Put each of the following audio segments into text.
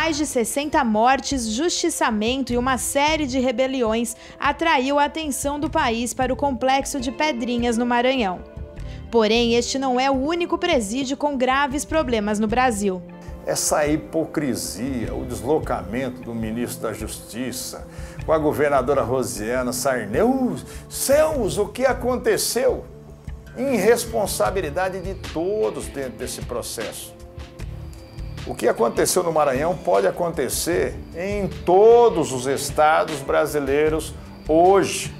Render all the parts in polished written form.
mais de 60 mortes, justiçamento e uma série de rebeliões atraiu a atenção do país para o complexo de Pedrinhas, no Maranhão. Porém, este não é o único presídio com graves problemas no Brasil. Essa hipocrisia, o deslocamento do ministro da Justiça com a governadora Rosiana Sarney. Céus, o que aconteceu? Irresponsabilidade de todos dentro desse processo. O que aconteceu no Maranhão pode acontecer em todos os estados brasileiros hoje.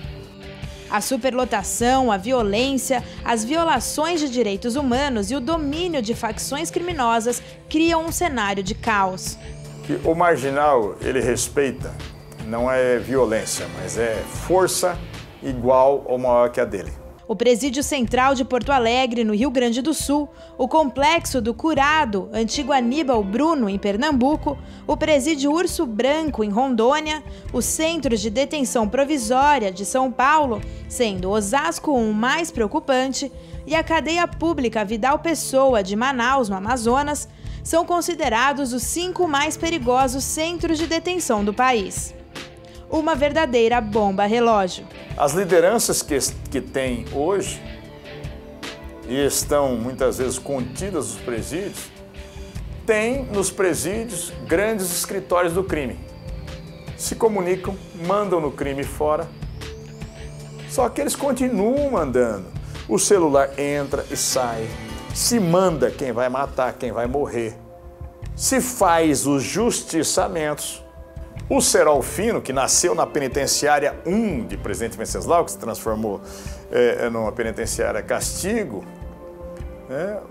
A superlotação, a violência, as violações de direitos humanos e o domínio de facções criminosas criam um cenário de caos. Que o marginal, ele respeita, não é violência, mas é força igual ou maior que a dele. O Presídio Central de Porto Alegre, no Rio Grande do Sul, o Complexo do Curado, antigo Aníbal Bruno, em Pernambuco, o Presídio Urso Branco, em Rondônia, os Centros de Detenção Provisória de São Paulo, sendo Osasco o mais preocupante, e a Cadeia Pública Vidal Pessoa, de Manaus, no Amazonas, são considerados os 5 mais perigosos centros de detenção do país. Uma verdadeira bomba relógio. As lideranças que tem hoje e estão muitas vezes contidas nos presídios, têm nos presídios grandes escritórios do crime. Se comunicam, mandam no crime fora, só que eles continuam mandando. O celular entra e sai, se manda quem vai matar, quem vai morrer, se faz os justiçamentos. O Serol Fino, que nasceu na penitenciária 1 de Presidente Venceslau, que se transformou numa penitenciária castigo,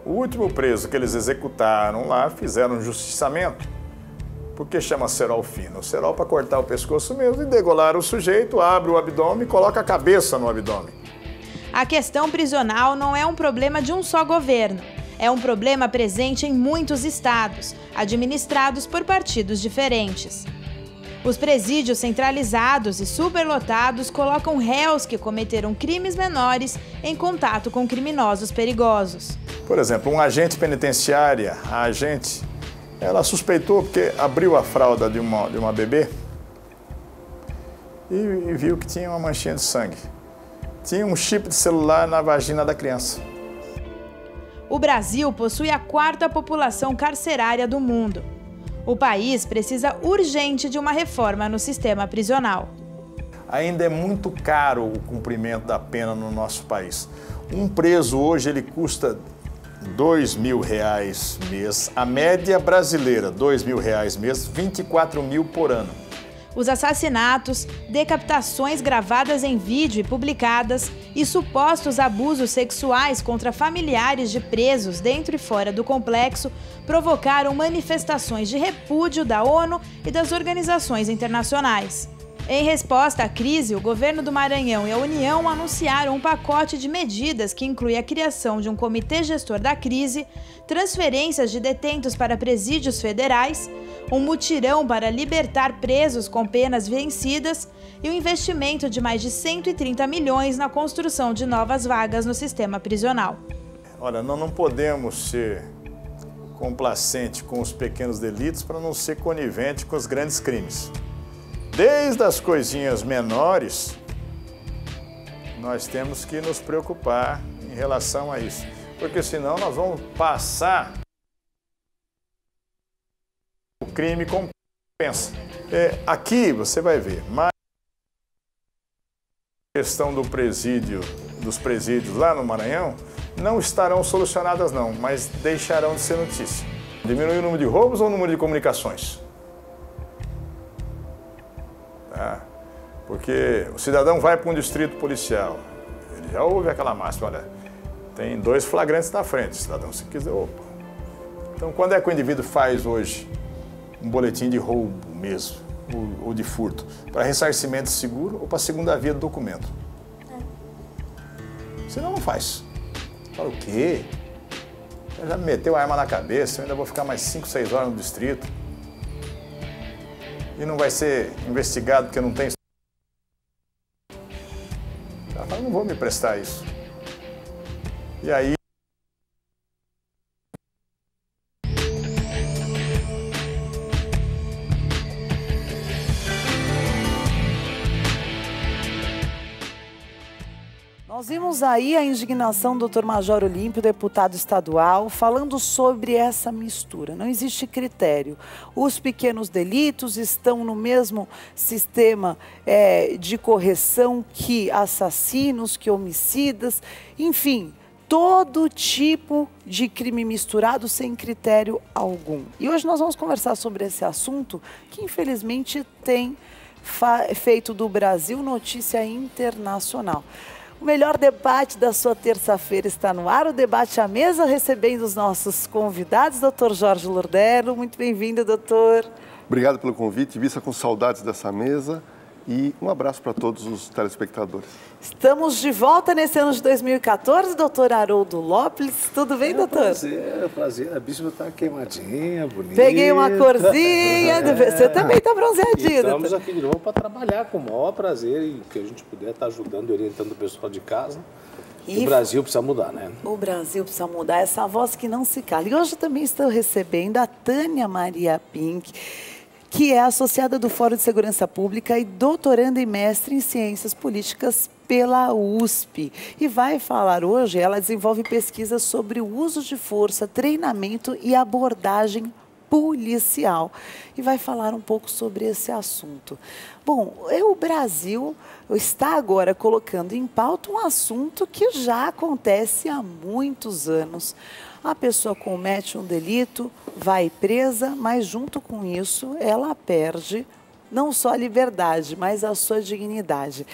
o último preso que eles executaram lá, fizeram um justiçamento. Por que chama Serol Fino? O Serol para cortar o pescoço mesmo e degolar o sujeito, abre o abdômen e coloca a cabeça no abdômen. A questão prisional não é um problema de um só governo. É um problema presente em muitos estados, administrados por partidos diferentes. Os presídios centralizados e superlotados colocam réus que cometeram crimes menores em contato com criminosos perigosos. Por exemplo, um agente penitenciária, ela suspeitou porque abriu a fralda de uma bebê e viu que tinha uma manchinha de sangue. Tinha um chip de celular na vagina da criança. O Brasil possui a 4ª população carcerária do mundo. O país precisa urgente de uma reforma no sistema prisional. Ainda é muito caro o cumprimento da pena no nosso país. Um preso hoje ele custa R$2.000 mês. A média brasileira, R$2.000 mês, 24 mil por ano. Os assassinatos, decapitações gravadas em vídeo e publicadas e supostos abusos sexuais contra familiares de presos dentro e fora do complexo provocaram manifestações de repúdio da ONU e das organizações internacionais. Em resposta à crise, o governo do Maranhão e a União anunciaram um pacote de medidas que inclui a criação de um comitê gestor da crise, transferências de detentos para presídios federais, um mutirão para libertar presos com penas vencidas e o investimento de mais de 130 milhões na construção de novas vagas no sistema prisional. Olha, nós não podemos ser complacentes com os pequenos delitos para não ser conivente com os grandes crimes. Desde as coisinhas menores, nós temos que nos preocupar em relação a isso, porque senão nós vamos passar o crime compensa. Aqui você vai ver, mas a questão dos presídios lá no Maranhão não estarão solucionadas não, mas deixarão de ser notícia. Diminuir o número de roubos ou o número de comunicações? Porque o cidadão vai para um distrito policial, ele já ouve aquela máxima, olha, tem 2 flagrantes na frente, cidadão, se quiser, opa. Então, quando é que o indivíduo faz hoje um boletim de roubo mesmo, ou de furto, para ressarcimento seguro ou para segunda via do documento? Senão não faz. Fala, o quê? Eu já me meteu a arma na cabeça, eu ainda vou ficar mais 5, 6 horas no distrito. E não vai ser investigado porque não tem... Ela fala, não vou me prestar isso. E aí... Nós vimos aí a indignação do Dr. Major Olímpio, deputado estadual, falando sobre essa mistura. Não existe critério. Os pequenos delitos estão no mesmo sistema de correção que assassinos, que homicidas, enfim, todo tipo de crime misturado sem critério algum. E hoje nós vamos conversar sobre esse assunto que infelizmente tem feito do Brasil notícia internacional. O melhor debate da sua terça-feira está no ar, o Debate à Mesa, recebendo os nossos convidados, doutor Jorge Lordello. Muito bem-vindo, doutor. Obrigado pelo convite, Vissa, com saudades dessa mesa. E um abraço para todos os telespectadores. Estamos de volta nesse ano de 2014, doutor Haroldo Lopes. Tudo bem, doutor? Prazer. A bicha está queimadinha, bonita. Peguei uma corzinha. Você também está bronzeadinho. Estamos aqui de novo para trabalhar com o maior prazer e que a gente puder estar ajudando e orientando o pessoal de casa. E o Brasil precisa mudar, né? O Brasil precisa mudar, essa voz que não se cala. E hoje também estou recebendo a Tânia Maria Pink, que é associada do Fórum de Segurança Pública e doutoranda e mestre em Ciências Políticas pela USP. E vai falar hoje, ela desenvolve pesquisas sobre o uso de força, treinamento e abordagem policial. E vai falar um pouco sobre esse assunto. Bom, o Brasil está agora colocando em pauta um assunto que já acontece há muitos anos. A pessoa comete um delito, vai presa, mas junto com isso ela perde não só a liberdade, mas a sua dignidade.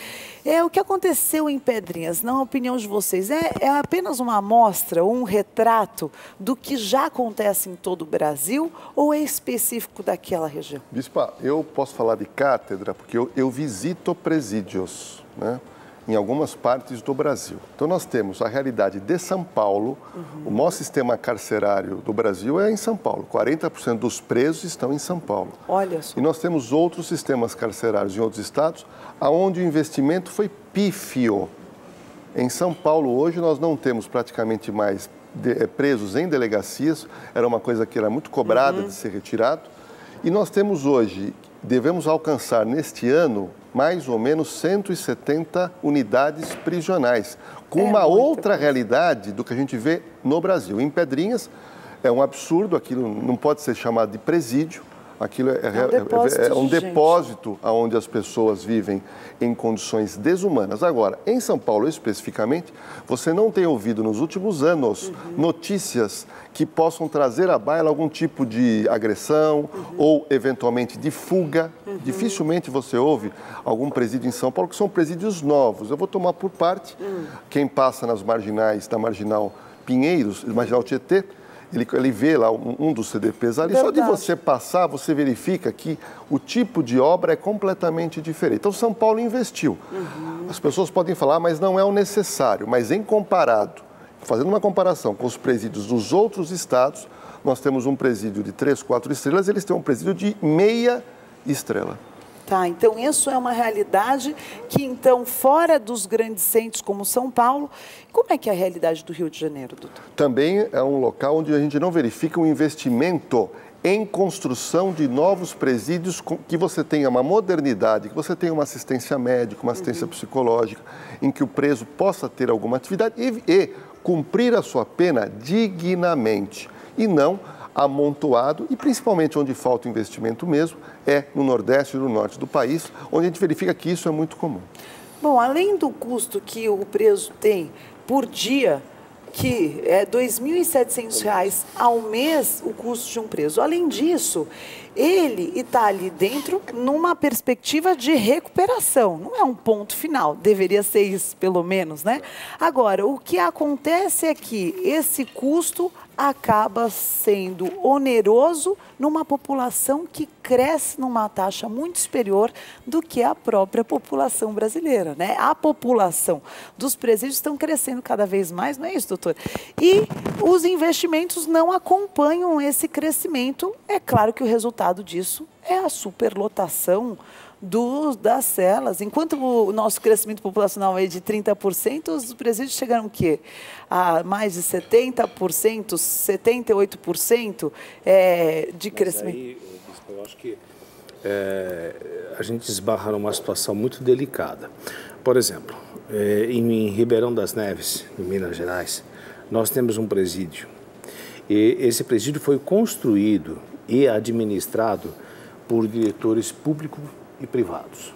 O que aconteceu em Pedrinhas, na opinião de vocês, é apenas uma amostra ou um retrato do que já acontece em todo o Brasil ou é específico daquela região? Bispa, eu posso falar de cátedra porque eu visito presídios, né? Em algumas partes do Brasil. Então, nós temos a realidade de São Paulo. O maior sistema carcerário do Brasil é em São Paulo. 40% dos presos estão em São Paulo. Olha só. E nós temos outros sistemas carcerários em outros estados, onde o investimento foi pífio. Em São Paulo, hoje, nós não temos praticamente mais presos em delegacias. Era uma coisa que era muito cobrada de ser retirado. E nós temos hoje, devemos alcançar neste ano, mais ou menos 170 unidades prisionais, com uma outra realidade do que a gente vê no Brasil. Em Pedrinhas, é um absurdo, aquilo não pode ser chamado de presídio, aquilo é um depósito onde as pessoas vivem em condições desumanas. Agora, em São Paulo especificamente, você não tem ouvido nos últimos anos notícias que possam trazer à baila algum tipo de agressão ou, eventualmente, de fuga. Dificilmente você ouve algum presídio em São Paulo, que são presídios novos. Eu vou tomar por parte. Quem passa nas marginais, da Marginal Pinheiros, Marginal Tietê, ele vê lá um dos CDPs ali. Verdade. Só de você passar, você verifica que o tipo de obra é completamente diferente. Então, São Paulo investiu. As pessoas podem falar, mas não é o necessário. Mas fazendo uma comparação com os presídios dos outros estados, nós temos um presídio de 3, 4 estrelas, eles têm um presídio de meia estrela. Tá, então isso é uma realidade que, então, fora dos grandes centros como São Paulo, como é que é a realidade do Rio de Janeiro, doutor? Também é um local onde a gente não verifica um investimento em construção de novos presídios, que você tenha uma modernidade, que você tenha uma assistência médica, uma assistência psicológica, em que o preso possa ter alguma atividade e cumprir a sua pena dignamente e não amontoado, e principalmente onde falta investimento mesmo, é no Nordeste e no Norte do país, onde a gente verifica que isso é muito comum. Bom, além do custo que o preso tem por dia, que é R$ 2.700 ao mês o custo de um preso. Além disso, ele está ali dentro numa perspectiva de recuperação. Não é um ponto final, deveria ser isso pelo menos, né? Agora, o que acontece é que esse custo acaba sendo oneroso numa população que cresce numa taxa muito superior do que a própria população brasileira, né? A população dos presídios estão crescendo cada vez mais, não é isso, doutor? E os investimentos não acompanham esse crescimento. É claro que o resultado disso é a superlotação das celas. Enquanto o nosso crescimento populacional é de 30%, os presídios chegaram o quê? A mais de 70%, 78% de crescimento. Aí, eu acho que a gente esbarra numa situação muito delicada. Por exemplo, em Ribeirão das Neves, em Minas Gerais, nós temos um presídio. E esse presídio foi construído e administrado por diretores públicos e privados.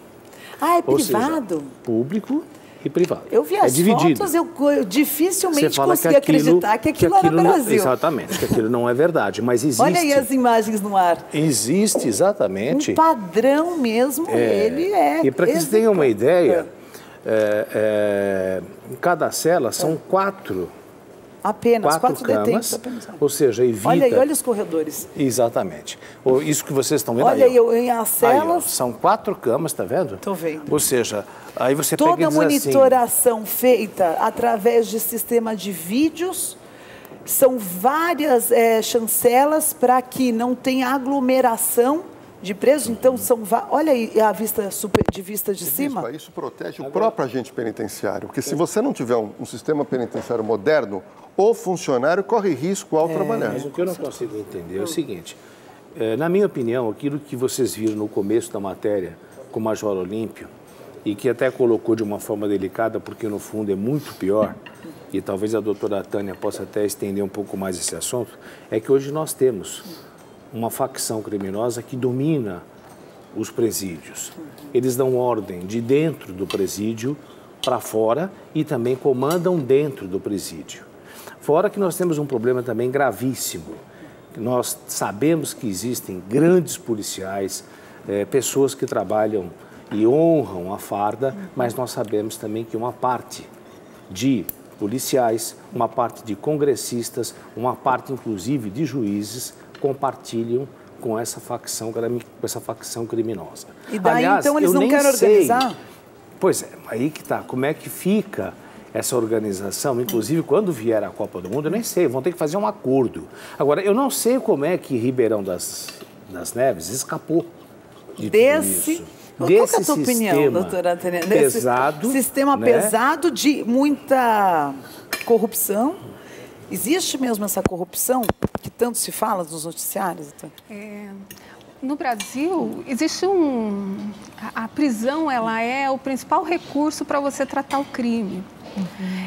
Ah, é privado? Ou seja, público e privado. Eu vi as fotos, eu dificilmente consegui acreditar que aquilo era Brasil. Exatamente, que aquilo não é verdade, mas existe. Olha aí as imagens no ar. Existe, exatamente. Um padrão mesmo, ele é. E para que vocês tenham uma ideia, em cada cela são quatro camas, detentos. Ou seja, evita... Olha aí, olha os corredores. Exatamente. Isso que vocês estão vendo olha aí. Olha aí, as celas... Aí, são 4 camas, tá vendo? Estou vendo. Ou seja, aí você toda pega e diz monitoração assim, feita através de sistema de vídeos, são várias chancelas para que não tenha aglomeração de presos, então são... Olha aí a vista de vista de cima. Isso protege o próprio agente penitenciário, porque se você não tiver um sistema penitenciário moderno, o funcionário corre risco ao trabalhar. Mas o que eu não consigo entender é o seguinte, na minha opinião, aquilo que vocês viram no começo da matéria com o Major Olímpio, e que até colocou de uma forma delicada, porque no fundo é muito pior, e talvez a doutora Tânia possa até estender um pouco mais esse assunto, é que hoje nós temos uma facção criminosa que domina os presídios. Eles dão ordem de dentro do presídio para fora e também comandam dentro do presídio. Fora que nós temos um problema também gravíssimo. Nós sabemos que existem grandes policiais, pessoas que trabalham e honram a farda, mas nós sabemos também que uma parte de policiais, uma parte de congressistas, uma parte inclusive de juízes compartilham com essa facção criminosa. E daí, aliás, então, eles não querem organizar? Pois é, aí que tá. Como é que fica essa organização? Inclusive, quando vier a Copa do Mundo, eu nem sei, vão ter que fazer um acordo. Agora, eu não sei como é que Ribeirão das Neves escapou de tudo isso. Qual é a tua opinião, doutora Tânia? Pesado. Sistema pesado de muita corrupção. Existe mesmo essa corrupção que tanto se fala nos noticiários? No Brasil, existe a prisão, ela é o principal recurso para você tratar o crime.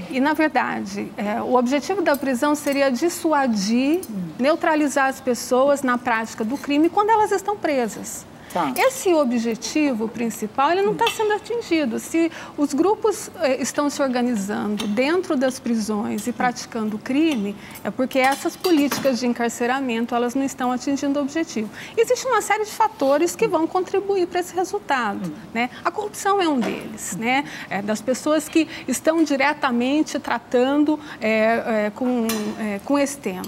E, na verdade, o objetivo da prisão seria dissuadir, neutralizar as pessoas na prática do crime quando elas estão presas. Tá. Esse objetivo principal, ele não está sendo atingido. Se os grupos estão se organizando dentro das prisões e praticando crime, é porque essas políticas de encarceramento, elas não estão atingindo o objetivo. Existe uma série de fatores que vão contribuir para esse resultado, né? A corrupção é um deles, né? Das pessoas que estão diretamente tratando com esse tema.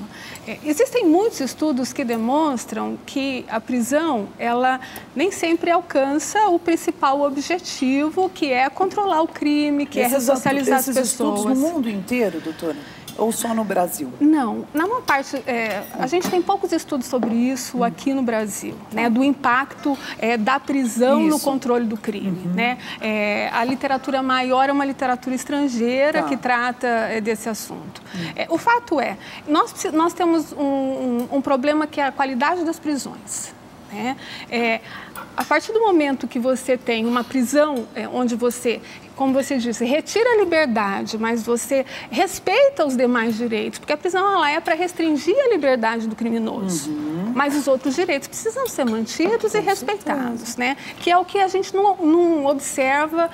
Existem muitos estudos que demonstram que a prisão, ela nem sempre alcança o principal objetivo, que é controlar o crime, que é ressocializar as pessoas. Estudos no mundo inteiro, doutora? Ou só no Brasil? Não, na maior parte, a gente tem poucos estudos sobre isso aqui no Brasil, né, do impacto da prisão no controle do crime. Né? A literatura maior é uma literatura estrangeira que trata desse assunto. O fato é, nós temos um problema que é a qualidade das prisões. A partir do momento que você tem uma prisão onde você, como você disse, retira a liberdade, mas você respeita os demais direitos, porque a prisão ela é para restringir a liberdade do criminoso, mas os outros direitos precisam ser mantidos e respeitados, né? Que é o que a gente não observa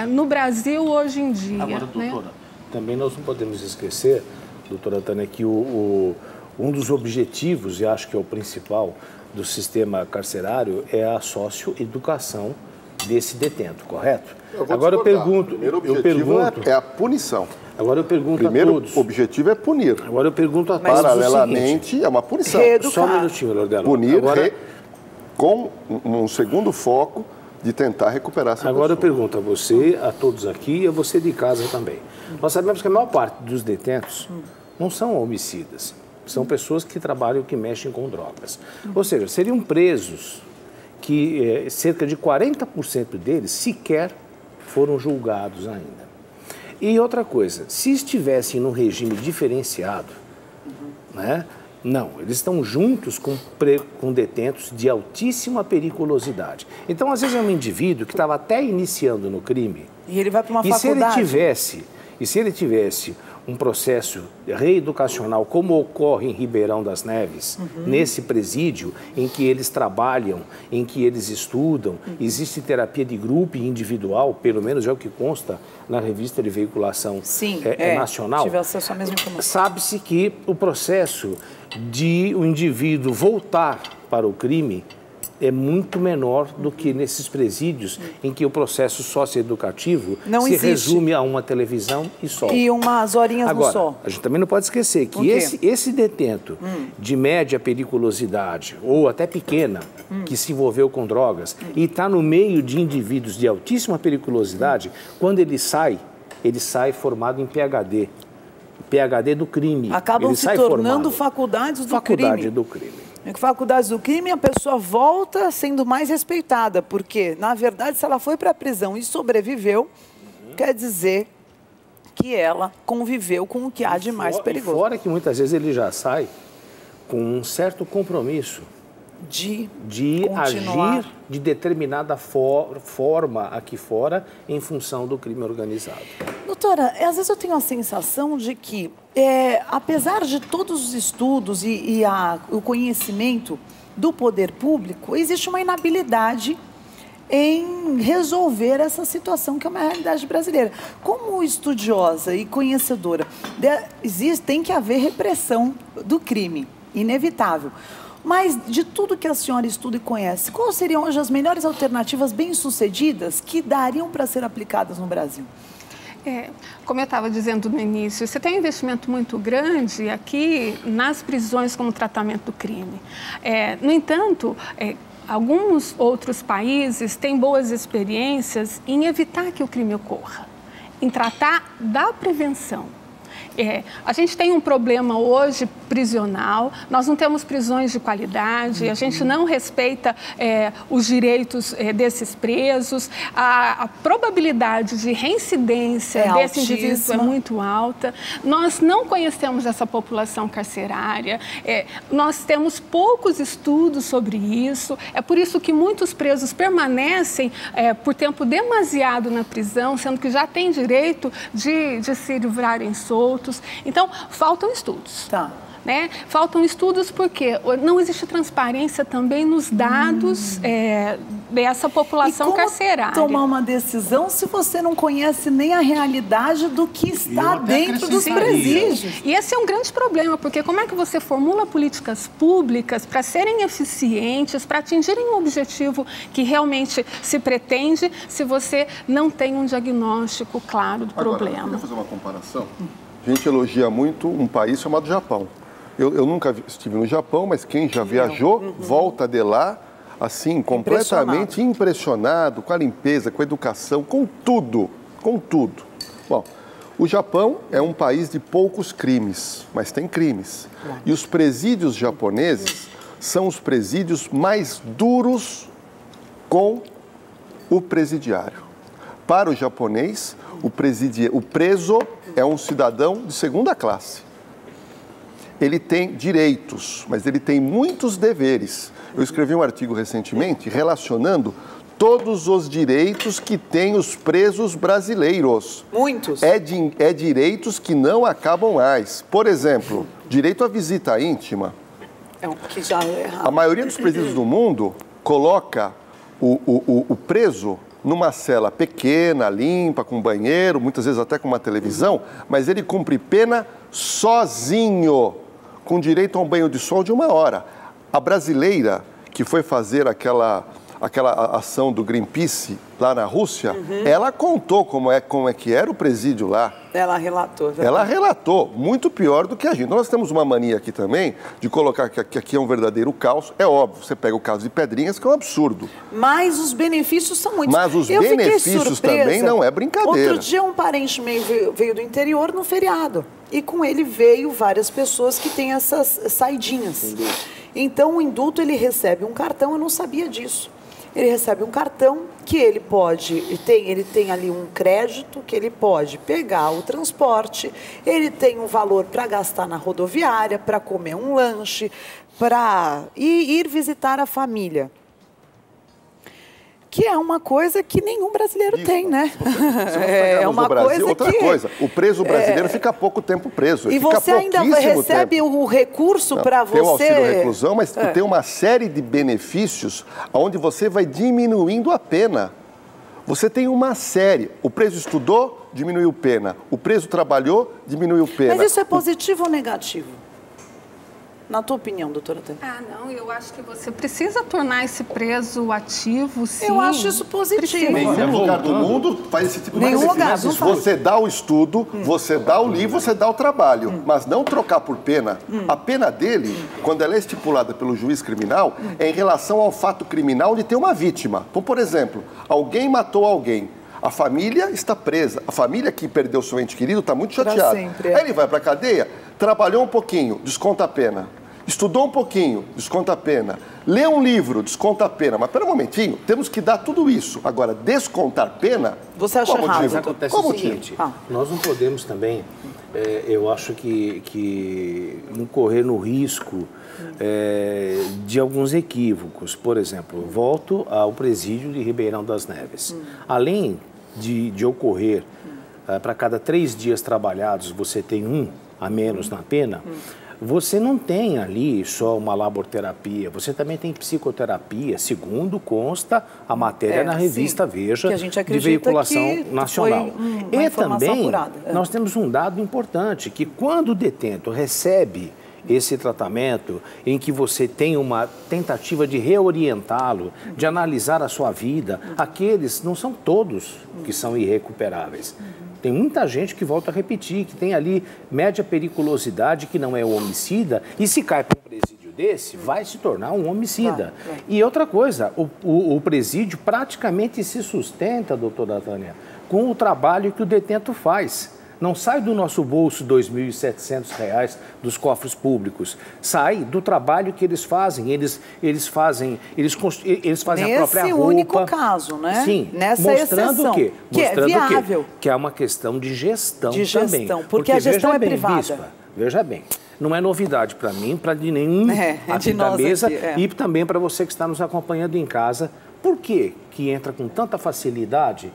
no Brasil hoje em dia. Agora, doutora, também nós não podemos esquecer, doutora Tânia, que um dos objetivos, e acho que é o principal, do sistema carcerário é a socioeducação desse detento, correto? Agora eu pergunto, é a punição. Agora eu pergunto a todos. O objetivo é punir. Agora eu pergunto a todos. Paralelamente, é uma punição. Só um minutinho, Lorgano. Punir com um segundo foco de tentar recuperar essa Agora eu pergunto a você, a todos aqui e a você de casa também. Nós sabemos que a maior parte dos detentos não são homicidas. São pessoas que trabalham, que mexem com drogas. Ou seja, seriam presos que cerca de 40% deles sequer foram julgados ainda. E outra coisa, se estivessem num regime diferenciado, né, Não, eles estão juntos com detentos de altíssima periculosidade. Então, às vezes, é um indivíduo que estava até iniciando no crime. E ele vai para uma faculdade. Se ele tivesse um processo reeducacional, como ocorre em Ribeirão das Neves, nesse presídio, em que eles trabalham, em que eles estudam, existe terapia de grupo e individual, pelo menos é o que consta na revista de veiculação nacional. Tive acesso à mesma informação. Sabe-se que o processo de o indivíduo voltar para o crime é muito menor do que nesses presídios em que o processo socioeducativo se resume a uma televisão e só. E umas horinhas Agora, no sol. A gente também não pode esquecer que esse detento de média periculosidade ou até pequena, que se envolveu com drogas e está no meio de indivíduos de altíssima periculosidade, quando ele sai formado em PhD. PhD do crime. Acabam se tornando faculdades do crime. Faculdade do crime. Em faculdades do crime, a pessoa volta sendo mais respeitada, porque, na verdade, se ela foi para a prisão e sobreviveu, quer dizer que ela conviveu com o que há de mais perigoso. Fora que muitas vezes ele já sai com um certo compromisso de agir de determinada forma aqui fora em função do crime organizado. Doutora, às vezes eu tenho a sensação de que, apesar de todos os estudos e o conhecimento do poder público, existe uma inabilidade em resolver essa situação que é uma realidade brasileira. Como estudiosa e conhecedora, tem que haver repressão do crime, inevitável. Mas, de tudo que a senhora estuda e conhece, quais seriam hoje as melhores alternativas bem-sucedidas que dariam para ser aplicadas no Brasil? Como eu estava dizendo no início, você tem um investimento muito grande aqui nas prisões como tratamento do crime. No entanto, alguns outros países têm boas experiências em evitar que o crime ocorra, em tratar da prevenção. A gente tem um problema hoje prisional, nós não temos prisões de qualidade, a gente não respeita os direitos desses presos, a probabilidade de reincidência desse indivíduo é muito alta, nós não conhecemos essa população carcerária, nós temos poucos estudos sobre isso, é por isso que muitos presos permanecem por tempo demasiado na prisão, sendo que já têm direito de se livrarem soltos. Então, faltam estudos. Tá. Faltam estudos porque não existe transparência também nos dados dessa população carcerária. Tomar uma decisão se você não conhece nem a realidade do que está dentro dos presídios? E esse é um grande problema, porque como é que você formula políticas públicas para serem eficientes, para atingirem o objetivo que realmente se pretende, se você não tem um diagnóstico claro do problema? Eu queria fazer uma comparação. A gente elogia muito um país chamado Japão. Eu nunca estive no Japão, mas quem já viajou, volta de lá, assim, completamente impressionado com a limpeza, com a educação, com tudo, com tudo. Bom, o Japão é um país de poucos crimes, mas tem crimes. E os presídios japoneses são os presídios mais duros com o presidiário. Para o japonês, o preso é um cidadão de segunda classe. Ele tem direitos, mas ele tem muitos deveres. Eu escrevi um artigo recentemente relacionando todos os direitos que têm os presos brasileiros. Muitos? É direitos que não acabam mais. Por exemplo, direito à visita íntima. Que já é errado. A maioria dos presídios do mundo coloca o preso numa cela pequena, limpa, com banheiro, muitas vezes até com uma televisão, mas ele cumpre pena sozinho, com direito a um banho de sol de 1 hora. A brasileira que foi fazer aquela ação do Greenpeace lá na Rússia, ela contou como é que era o presídio lá. Ela relatou. Ela relatou, muito pior do que a gente. Nós temos uma mania aqui também de colocar que aqui é um verdadeiro caos. É óbvio, você pega o caso de Pedrinhas, que é um absurdo. Mas os benefícios são muitos. Mas os benefícios também não é brincadeira. Outro dia um parente meu veio do interior no feriado. E com ele veio várias pessoas que têm essas saidinhas. Então o indulto ele recebe um cartão, eu não sabia disso. ele recebe um cartão que ele tem ali um crédito que ele pode pegar o transporte, ele tem um valor para gastar na rodoviária, para comer um lanche, para ir visitar a família. Que é uma coisa que nenhum brasileiro tem, né? É uma coisa outra coisa. O preso brasileiro fica pouco tempo preso. E você ainda recebe o recurso para você... Tem o auxílio reclusão, mas tem uma série de benefícios onde você vai diminuindo a pena. Você tem uma série. O preso estudou, diminuiu pena. O preso trabalhou, diminuiu pena. Mas isso é positivo ou negativo? Na tua opinião, doutora Tânia? Não, eu acho que você precisa tornar esse preso ativo, sim. Eu acho isso positivo. Nenhum lugar do mundo faz esse tipo de benefício. Você dá o estudo, você dá o livro, você dá o trabalho, mas não trocar por pena. A pena dele, quando ela é estipulada pelo juiz criminal, é em relação ao fato criminal de ter uma vítima. Então, por exemplo, alguém matou alguém. A família está presa. A família que perdeu seu ente querido está muito chateada. Aí ele vai para a cadeia, trabalhou um pouquinho, desconta a pena. Estudou um pouquinho, desconta a pena. Lê um livro, desconta a pena. Mas, pera um momentinho, temos que dar tudo isso. Agora, descontar pena... Você acha errado? Mas acontece o seguinte, nós não podemos também, eu acho que incorrer no risco de alguns equívocos. Por exemplo, volto ao presídio de Ribeirão das Neves. Além de ocorrer, para cada 3 dias trabalhados, você tem 1 a menos na pena... Você não tem ali só uma laborterapia, você também tem psicoterapia, segundo consta a matéria na revista Veja, de veiculação nacional. E também, nós temos um dado importante, que quando o detento recebe esse tratamento, em que você tem uma tentativa de reorientá-lo, de analisar a sua vida, aqueles não são todos que são irrecuperáveis. Tem muita gente que volta a repetir, que tem ali média periculosidade, que não é o homicida, e se cai para um presídio desse, vai se tornar um homicida. E outra coisa, o presídio praticamente se sustenta, doutora Tânia, com o trabalho que o detento faz. Não sai do nosso bolso R$ 2.700 dos cofres públicos. Sai do trabalho que eles fazem. Eles fazem a própria roupa. Nesse único caso, né? Sim. Nessa exceção. O quê? Que é viável. Que é uma questão de gestão também. Porque a gestão é privada. Bispa, veja bem, não é novidade para mim, para de nenhum aqui da mesa e também para você que está nos acompanhando em casa. Por que entra com tanta facilidade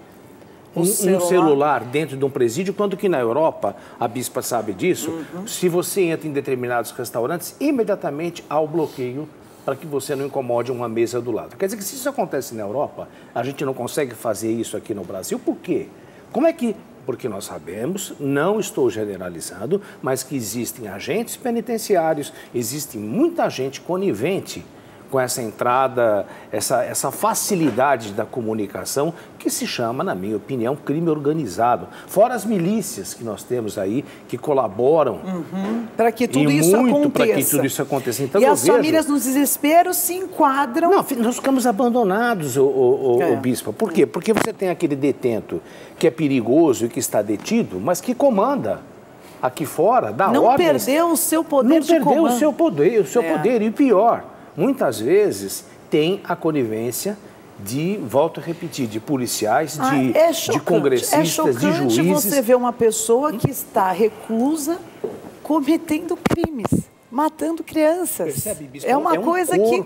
um celular dentro de um presídio, quando que na Europa, a bispa sabe disso, se você entra em determinados restaurantes, imediatamente há o bloqueio para que você não incomode uma mesa do lado. Quer dizer que se isso acontece na Europa, a gente não consegue fazer isso aqui no Brasil. Por quê? Como é que... Porque nós sabemos, não estou generalizando, mas que existem agentes penitenciários, existe muita gente conivente com essa entrada, essa facilidade da comunicação, que se chama, na minha opinião, crime organizado. Fora as milícias que nós temos aí, que colaboram para que tudo isso aconteça. Para que tudo isso aconteça. Então, e as famílias, nos desesperos, se enquadram... Não, nós ficamos abandonados, o bispo. Por quê? Porque você tem aquele detento que é perigoso e que está detido, mas que comanda aqui fora, dá ordens. Não perdeu o seu poder de comando. Não perdeu o seu poder. E pior, muitas vezes tem a conivência de, volto a repetir, de policiais, de congressistas, de juízes. É chocante você ver uma pessoa que está reclusa cometendo crimes, matando crianças. Percebe, bispo? É uma coisa que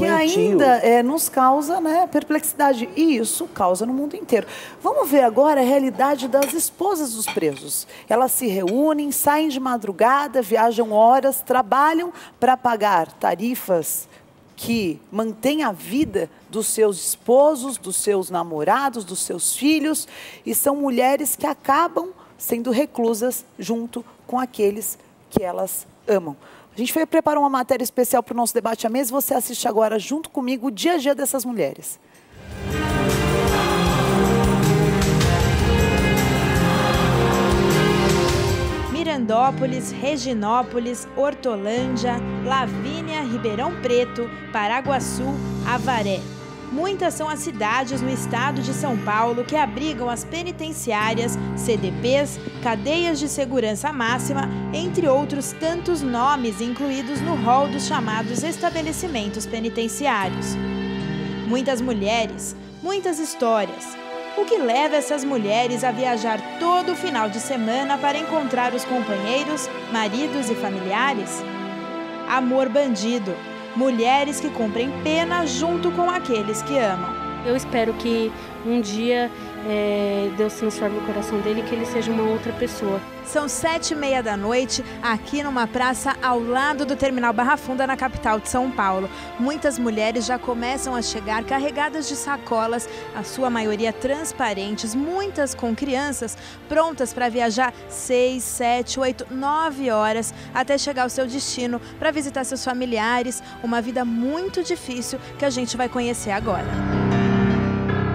ainda nos causa perplexidade. E isso causa no mundo inteiro. Vamos ver agora a realidade das esposas dos presos. Elas se reúnem, saem de madrugada, viajam horas, trabalham para pagar tarifas que mantêm a vida dos seus esposos, dos seus namorados, dos seus filhos. E são mulheres que acabam sendo reclusas junto com aqueles que elas amam. A gente preparou uma matéria especial para o nosso debate à mesa. Você assiste agora junto comigo o dia a dia dessas mulheres. Mirandópolis, Reginópolis, Hortolândia, Lavínia, Ribeirão Preto, Paraguaçu, Avaré. Muitas são as cidades no estado de São Paulo que abrigam as penitenciárias, CDPs, cadeias de segurança máxima, entre outros tantos nomes incluídos no rol dos chamados estabelecimentos penitenciários. Muitas mulheres, muitas histórias. O que leva essas mulheres a viajar todo final de semana para encontrar os companheiros, maridos e familiares? Amor bandido. Mulheres que cumprem pena junto com aqueles que amam. Eu espero que um dia Deus transforme o coração dele e que ele seja uma outra pessoa. São 7h30 da noite, aqui numa praça ao lado do Terminal Barra Funda, na capital de São Paulo. Muitas mulheres já começam a chegar carregadas de sacolas, a sua maioria transparentes, muitas com crianças, prontas para viajar 6, 7, 8, 9 horas até chegar ao seu destino para visitar seus familiares. Uma vida muito difícil que a gente vai conhecer agora.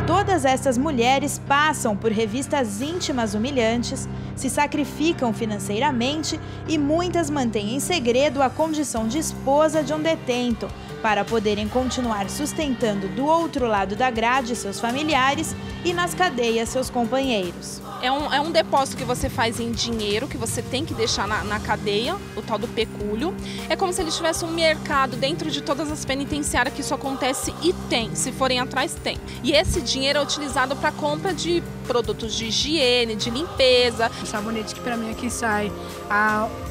Todas essas mulheres passam por revistas íntimas humilhantes, se sacrificam financeiramente e muitas mantêm em segredo a condição de esposa de um detento, para poderem continuar sustentando do outro lado da grade seus familiares e nas cadeias seus companheiros. É um depósito que você faz em dinheiro, que você tem que deixar na cadeia, o tal do pecúlio. É como se ele tivesse um mercado dentro de todas as penitenciárias que isso acontece e tem. Se forem atrás, tem. E esse dinheiro é utilizado para compra de produtos de higiene, de limpeza. O sabonete que para mim aqui sai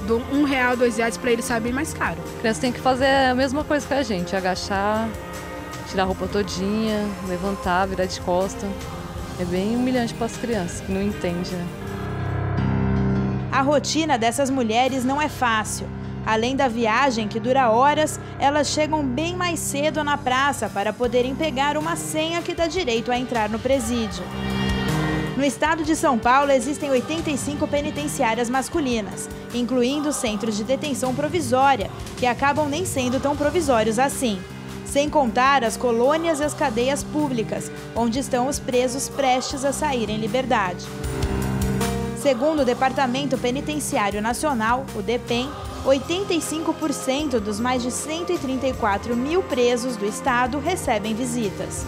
do R$1, R$2, para ele sai bem mais caro. A criança tem que fazer a mesma coisa que a gente, agachar, tirar a roupa todinha, levantar, virar de costa. É bem humilhante para as crianças, que não entendem, né? A rotina dessas mulheres não é fácil. Além da viagem, que dura horas, elas chegam bem mais cedo na praça para poderem pegar uma senha que dá direito a entrar no presídio. No estado de São Paulo, existem 85 penitenciárias masculinas, incluindo centros de detenção provisória, que acabam nem sendo tão provisórios assim. Sem contar as colônias e as cadeias públicas, onde estão os presos prestes a sair em liberdade. Segundo o Departamento Penitenciário Nacional, o DEPEN, 85% dos mais de 134 mil presos do estado recebem visitas.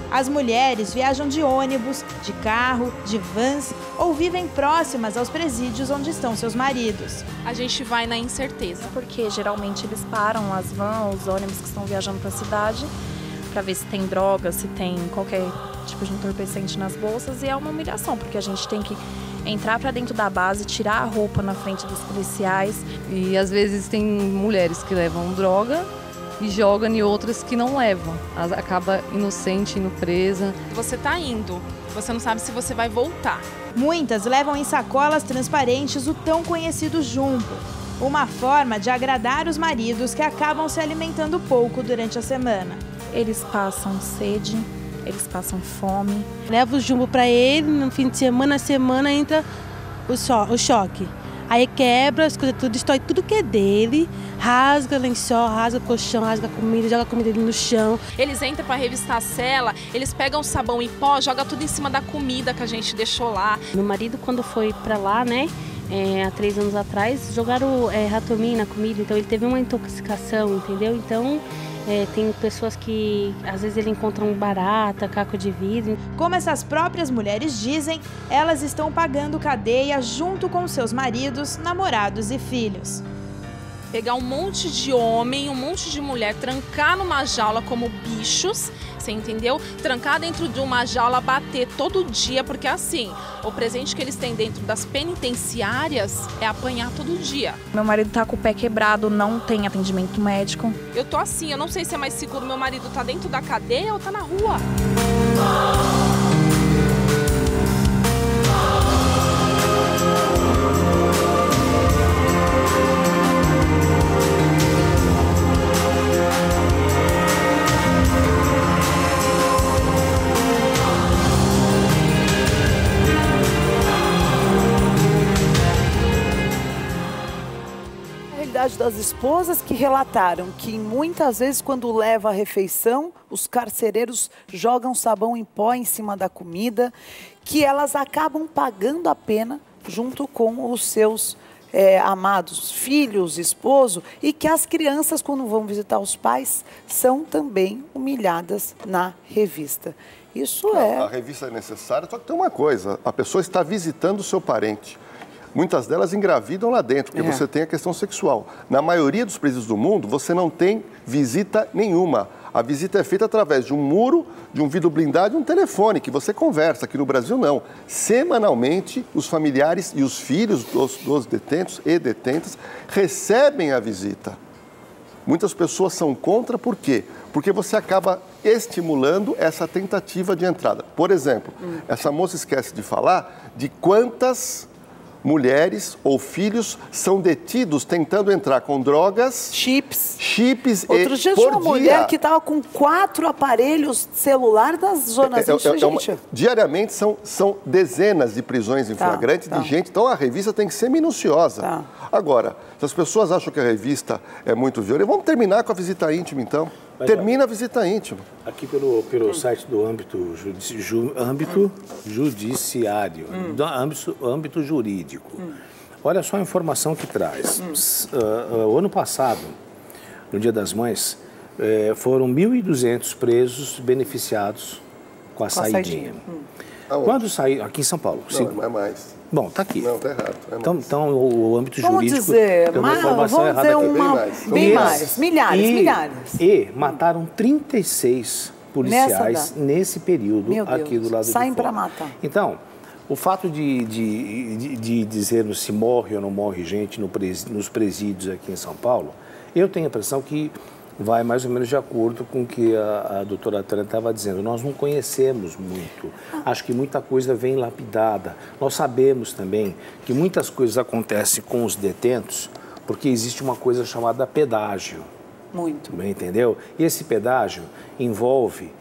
As mulheres viajam de ônibus, de carro, de vans ou vivem próximas aos presídios onde estão seus maridos. A gente vai na incerteza. Porque geralmente eles param as vans, os ônibus que estão viajando para a cidade, para ver se tem droga, se tem qualquer tipo de entorpecente nas bolsas, e é uma humilhação, porque a gente tem que entrar para dentro da base, tirar a roupa na frente dos policiais. E às vezes tem mulheres que levam droga e jogam em outras que não levam. Acaba inocente, indo presa. Você está indo, você não sabe se você vai voltar. Muitas levam em sacolas transparentes o tão conhecido jumbo, uma forma de agradar os maridos que acabam se alimentando pouco durante a semana. Eles passam sede, eles passam fome. Leva o jumbo para ele, no fim de semana, entra o choque. Aí quebra as coisas tudo, destrói tudo que é dele, rasga lençol, rasga colchão, rasga comida, joga a comida dele no chão. Eles entram para revistar a cela, eles pegam sabão em pó, jogam tudo em cima da comida que a gente deixou lá. Meu marido, quando foi para lá, né, há 3 anos atrás, jogaram ratomina na comida, então ele teve uma intoxicação, entendeu? Então tem pessoas que às vezes ele encontram barata, caco de vidro. Como essas próprias mulheres dizem, elas estão pagando cadeia junto com seus maridos, namorados e filhos. Pegar um monte de homem, um monte de mulher, trancar numa jaula como bichos, você entendeu? Trancar dentro de uma jaula, bater todo dia, porque assim, o presente que eles têm dentro das penitenciárias é apanhar todo dia. Meu marido tá com o pé quebrado, não tem atendimento médico. Eu tô assim, eu não sei se é mais seguro meu marido tá dentro da cadeia ou tá na rua. Das esposas que relataram que muitas vezes quando leva a refeição, os carcereiros jogam sabão em pó em cima da comida, que elas acabam pagando a pena junto com os seus amados filhos, esposo, e que as crianças, quando vão visitar os pais, são também humilhadas na revista. Isso A revista é necessária, só que tem uma coisa, a pessoa está visitando o seu parente. Muitas delas engravidam lá dentro, porque você tem a questão sexual. Na maioria dos presídios do mundo, você não tem visita nenhuma. A visita é feita através de um muro, de um vidro blindado e um telefone, que você conversa. Aqui no Brasil, não. Semanalmente, os familiares e os filhos dos detentos e detentas recebem a visita. Muitas pessoas são contra, por quê? Porque você acaba estimulando essa tentativa de entrada. Por exemplo, essa moça esquece de falar de quantas mulheres ou filhos são detidos tentando entrar com drogas, chips Outro dia tinha uma mulher que estava com 4 aparelhos celulares nas zonas gente. Diariamente são dezenas de prisões em flagrante de gente, então a revista tem que ser minuciosa. Agora, se as pessoas acham que a revista é muito violenta, vamos terminar com a visita íntima, então. Termina a visita íntima. Aqui pelo site do âmbito judiciário, do âmbito jurídico. Olha só a informação que traz. O ano passado, no Dia das Mães, foram 1.200 presos beneficiados com a saidinha. Quando saiu, aqui em São Paulo. Não é mais. Bom, está aqui. Não, está errado. Então, o âmbito jurídico tem uma informação vamos errada aqui. Bem mais. Milhares. E mataram 36 policiais nesse período aqui do lado de fora. Saem para matar. Então, o fato de dizermos se morre ou não morre gente nos presídios aqui em São Paulo, eu tenho a impressão que vai mais ou menos de acordo com o que a doutora Tânia estava dizendo. Nós não conhecemos muito. Acho que muita coisa vem lapidada. Nós sabemos também que muitas coisas acontecem com os detentos porque existe uma coisa chamada pedágio. Muito. Entendeu? E esse pedágio envolve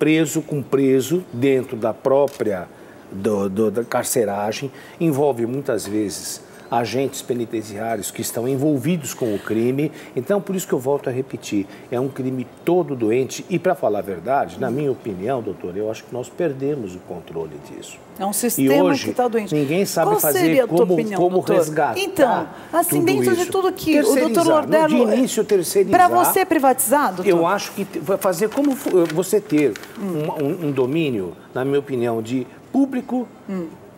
preso com preso dentro da própria da carceragem, envolve muitas vezes agentes penitenciários que estão envolvidos com o crime. Então, por isso que eu volto a repetir, é um crime todo doente e, para falar a verdade, na minha opinião, doutor, eu acho que nós perdemos o controle disso. É um sistema que está doente. Ninguém sabe fazer como resgatar. Então, assim, dentro isso. De tudo que o doutor Lordello... De início, terceirizar. Para você privatizar, doutor? Eu acho que vai fazer como você ter um domínio, na minha opinião, de público...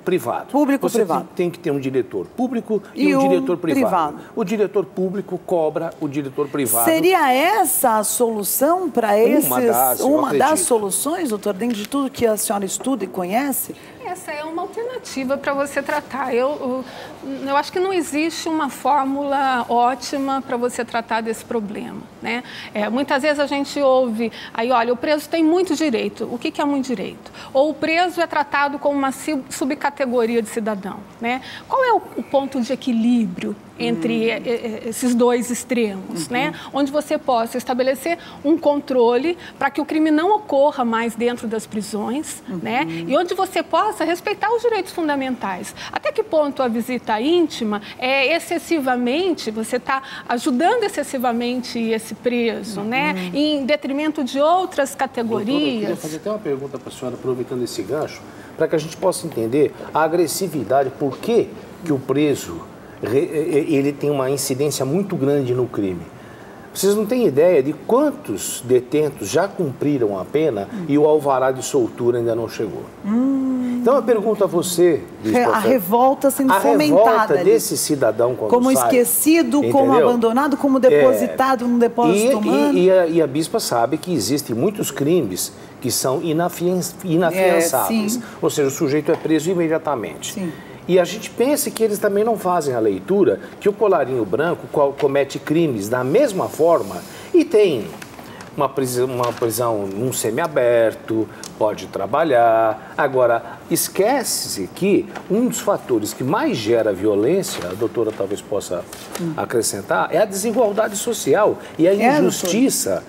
privado. Público-privado. Tem que ter um diretor público e um diretor privado. O diretor público cobra o diretor privado. Seria essa a solução para esses... Uma das soluções, doutor, dentro de tudo que a senhora estuda e conhece? Essa é uma alternativa para você tratar. Eu acho que não existe uma fórmula ótima para você tratar desse problema, né? Muitas vezes a gente ouve, aí olha, o preso tem muito direito. O que é muito direito? Ou o preso é tratado como uma subcategoria de cidadão, né? Qual é o ponto de equilíbrio entre esses dois extremos, né? Onde você possa estabelecer um controle para que o crime não ocorra mais dentro das prisões, né? E onde você possa respeitar os direitos fundamentais. Até que ponto a visita íntima é excessivamente, você está ajudando excessivamente esse preso, né? Em detrimento de outras categorias. Doutora, eu queria fazer até uma pergunta para a senhora, aproveitando esse gancho, para que a gente possa entender a agressividade, por que o preso ele tem uma incidência muito grande no crime. Vocês não têm ideia de quantos detentos já cumpriram a pena e o alvará de soltura ainda não chegou. Então eu pergunto a você... A revolta sendo fomentada. A revolta desse cidadão quando como sai, esquecido, entendeu? Como abandonado, como depositado num depósito humano. E a bispa sabe que existem muitos crimes que são inafiançáveis. Ou seja, o sujeito é preso imediatamente. Sim. E a gente pensa que eles também não fazem a leitura que o colarinho branco comete crimes da mesma forma e tem uma prisão num semiaberto, pode trabalhar. Agora, esquece-se que um dos fatores que mais gera violência, a doutora talvez possa acrescentar, é a desigualdade social e a injustiça.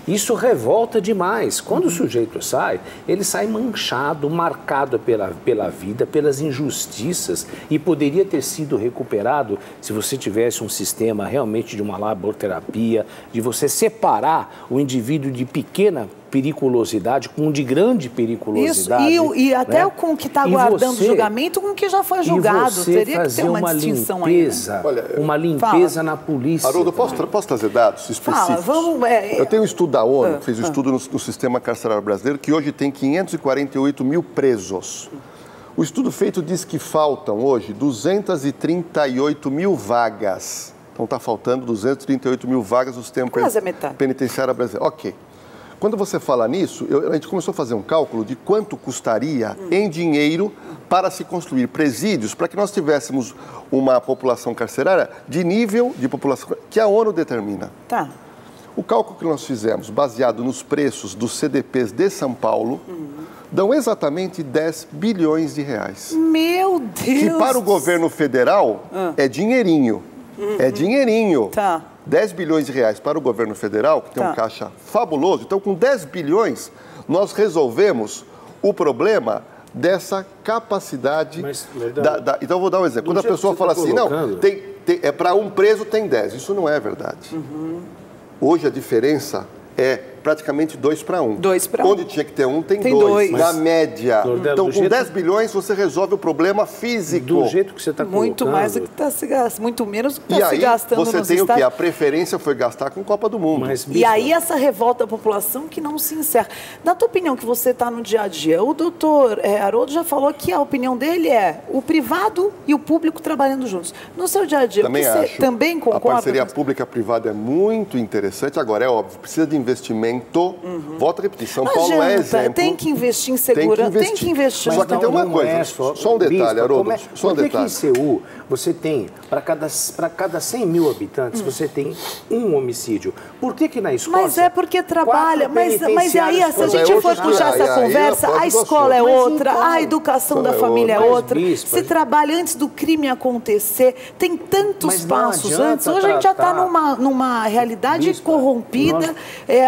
Isso revolta demais. Quando o sujeito sai, ele sai manchado, marcado pela vida, pelas injustiças e poderia ter sido recuperado se você tivesse um sistema realmente de uma laboterapia, de você separar o indivíduo de pequena periculosidade com de grande periculosidade. Isso, e até com o que está aguardando julgamento, com o que já foi julgado. Teria que ter uma distinção aí. Uma limpeza na polícia. Haroldo, posso trazer dados específicos? Eu tenho um estudo da ONU, que fez um estudo no sistema carcerário brasileiro, que hoje tem 548 mil presos. O estudo feito diz que faltam hoje 238 mil vagas Então está faltando 238 mil vagas no sistema penitenciário brasileiro. Ok. Quando você fala nisso, a gente começou a fazer um cálculo de quanto custaria em dinheiro para se construir presídios, para que nós tivéssemos uma população carcerária de nível de população que a ONU determina. Tá. O cálculo que nós fizemos, baseado nos preços dos CDPs de São Paulo, dão exatamente 10 bilhões de reais. Meu Deus! Que para o governo federal é dinheirinho. É dinheirinho. Tá. 10 bilhões de reais para o governo federal, que tem um caixa fabuloso. Então, com 10 bilhões, nós resolvemos o problema dessa capacidade. Mas, então, eu vou dar um exemplo. Quando a pessoa fala assim, não, para um preso tem 10. Isso não é verdade. Hoje, a diferença é praticamente 2 para 1. 2 para 1. Onde tinha que ter 1, tem 2. Na média. Então, com 10 bilhões, você resolve o problema físico. Do jeito que você está colocando. Muito mais do que está se gastando, muito menos do que está se gastando nos você tem o quê? A preferência foi gastar com Copa do Mundo. E aí essa revolta da população que não se encerra. Na tua opinião, que você está no dia a dia, o doutor Haroldo já falou que a opinião dele é o privado e o público trabalhando juntos. No seu dia a dia, também você acho. Também concorda? A parceria pública-privada é muito interessante. Agora, é óbvio, precisa de investimento. Volto a repetir, São Paulo é exemplo. Tem que investir em segurança, tem que investir. Só que tem uma coisa, só um detalhe, Haroldo, só um detalhe. Por que em Seul você tem, para cada 100 mil habitantes, você tem um homicídio? Por que na Escócia... Mas é porque trabalha, mas aí, se a gente for puxar essa conversa, a escola é outra, a educação da família é outra, se trabalha antes do crime acontecer, tem tantos passos antes. Hoje a gente já está numa realidade corrompida,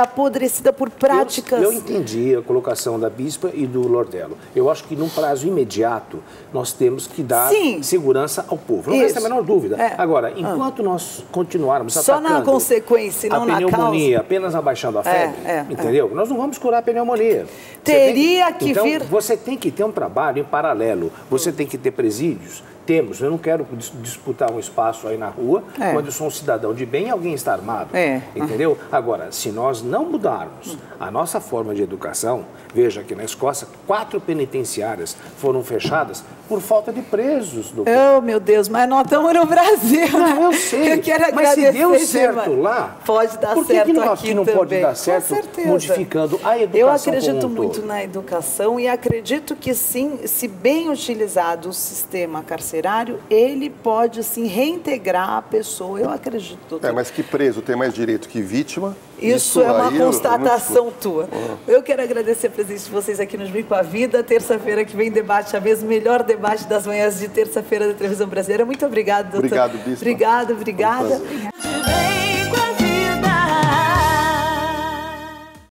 apodrecida por práticas. Eu entendi a colocação da Bispa e do Lordello. Eu acho que num prazo imediato nós temos que dar segurança ao povo. Não resta a menor dúvida. Agora, enquanto nós continuarmos só na consequência e não na causa, a pneumonia apenas abaixando a febre, entendeu? Nós não vamos curar a pneumonia. Teria que vir... Então, você tem que ter um trabalho em paralelo. Você tem que ter presídios. Temos, eu não quero disputar um espaço aí na rua, quando eu sou um cidadão de bem e alguém está armado, entendeu? Agora, se nós não mudarmos a nossa forma de educação, veja que na Escócia, 4 penitenciárias foram fechadas por falta de presos. Oh, meu Deus, mas nós estamos no Brasil. Não, eu sei, eu quero mas agradecer, se deu certo lá, pode dar por que certo aqui não também? pode dar certo modificando a educação? Eu acredito muito na educação e acredito que sim, se bem utilizado o sistema carcerário, ele pode, sim, reintegrar a pessoa. Eu acredito, doutor. Mas que preso tem mais direito que vítima? Isso é uma constatação tua. Eu quero agradecer a presença de vocês aqui no Juiz com a Vida. Terça-feira que vem debate, a vez o melhor debate das manhãs de terça-feira da televisão brasileira. Muito obrigada, doutor. Obrigado, Bispa. Obrigada.